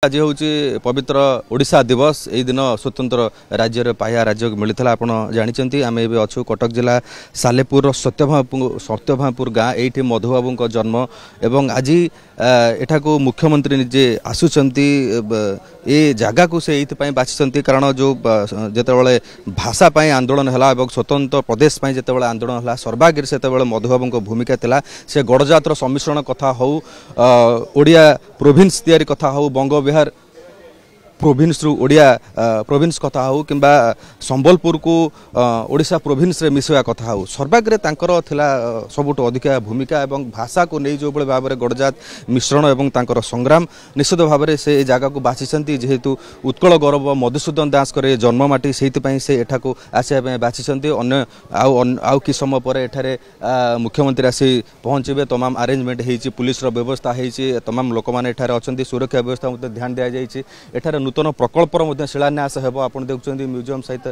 आज हूँ पवित्र ओडिशा दिवस यही दिन स्वतंत्र राज्य पाया राज्य मिलता आप जानते आम ए अच्छु कटक जिला सालेपुर सत्यभापुर गाँ ये मधुबाबू जन्म एवं आज एठाकू मुख्यमंत्री निजे आसुंच ए जगह को से बाछिंट कारण जो जिते भाषा आंदोलन है स्वतंत्र प्रदेश जिते आंदोलन है सर्वागिर से मधुबाबू भूमिका थिला से गड़जातर सम्मिश्रण कथा हो ओडिया प्रोविंस तैयारी कथा हो बंग बिहार प्रोविंस रु ओडिया प्रोविंस कथा हो किंबा संबलपुर को ओडिशा प्रोविंस रे मिसवा कथा हो सर्वाग्रे तांकर थिला सबुठ अधिका भूमिका एवं भाषा को नहीं जो भाव में गड़जात मिश्रण एवं तांकर संग्राम निश्चित भाव में से जगह को बाछिंट जेहेतु उत्कल गौरव मधुसूदन दास करे जन्ममाटी से एठा को आसापे बाछिंट अन्य आउ कि समय पर एठारे मुख्यमंत्री आसी पहुँचे तमाम आरेंजमेंट होती पुलिस व्यवस्था होती तमाम लोक मैंने अच्छा सुरक्षा व्यवस्था ध्यान दि जाए नूतन प्रकल्पर शिलान्यास हेब आप देखुं म्यूजियम सहित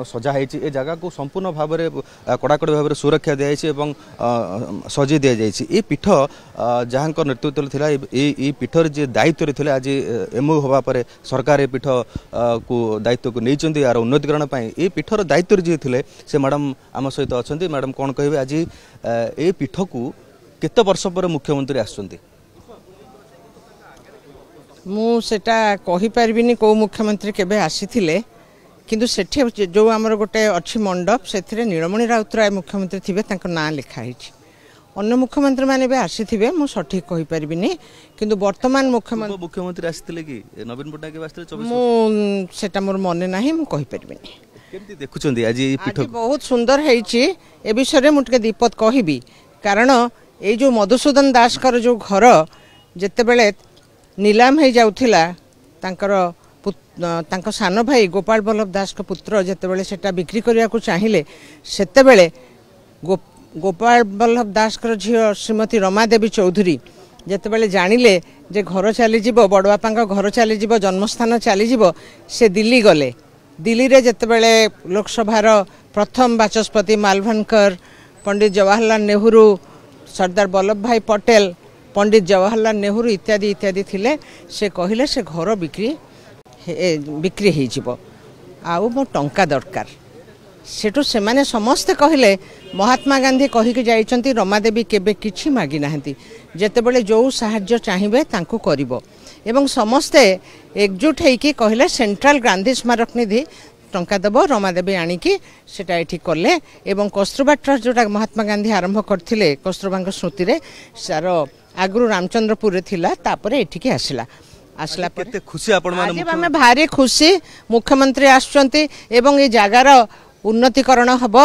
सजाई ए जगह को संपूर्ण भाव में कड़ाकड़ी भाव में सुरक्षा दी जाए सजे दि जाए ये पीठ जहाँ नेतृत्व थिला ये पीठर जे दायित्व थे आज एमओ हवा पर सरकार ये पीठ को दायित्व को नहीं यार उन्नतिकरण ये पीठर दायित्व जी थे से मैडम आम सहित अच्छा मैडम कौन कहे आज ये पीठ को केते वर्ष पर मुख्यमंत्री आसुंती मुझा कहीपरि कौ मुख्यमंत्री केबे आसीथिले किंतु सेठी जो आमर गोटे अच्छी मंडप से नीलमणि राउतराय मुख्यमंत्री थे ना लिखाई अन्य मुख्यमंत्री मैंने भी आसीथिबे मु सठिक कहीपरि किंतु वर्तमान मुख्यमंत्री आसीथिले कि नवीन पट्टनायक आसीथिले मु सेटा मोर मने नाही मु कहीपरि केमती देखुचंदी आज ये पीठ बहुत सुंदर हेछि ए विषय मु टिके दीपत कहिबी कारण ए जो मधुसूदन दास कर जो घर जेते बेले नीलाम हो जाउथिला तांकर सान भाई गोपाल बल्लभ दास का पुत्र जेतेबेले सेटा बिक्री करिया को चाहिए सेतेबेले गोपाल बल्लभ दास कर झियो श्रीमती रमा देवी चौधरी जेतेबेले जानिले जे घर चली जिवो बड़बापा घर चली जिवो जन्मस्थान चली जिवो से दिल्ली गले दिल्ली रे जेतेबेले लोकसभार प्रथम बाचस्पति मालभानकर पंडित जवाहरलाल नेहरू सरदार वल्लभ भाई पटेल पंडित जवाहरलाल नेहरू इत्यादि इत्यादि थिले से कहले से घर बिक्री हो जिवो आउ मो टंका दरकार सेठू से माने समस्ते कहले महात्मा गांधी कहिके जाइचंती रमादेवी केबे किछि मागी नाहंती जेतेबेले जो साहाय्य चाहिए तांको करिवो एवं समस्ते एकजुट हेकी कहले सेंट्रल गांधी स्मारक निधि टंका दब रमादेवी आनिकी सेटा एठी करले एवं कस्तूरबा ट्रस्ट जोटा महात्मा गांधी आरंभ करथिले कस्तूरबा स्मृति रे सार आगु रामचंद्रपुर थिला तापरे एठिके आसला केते खुशी आपण माने आमे भारी खुशी मुख्यमंत्री आछंती एवं ए जगार उन्नतिकरण हबो।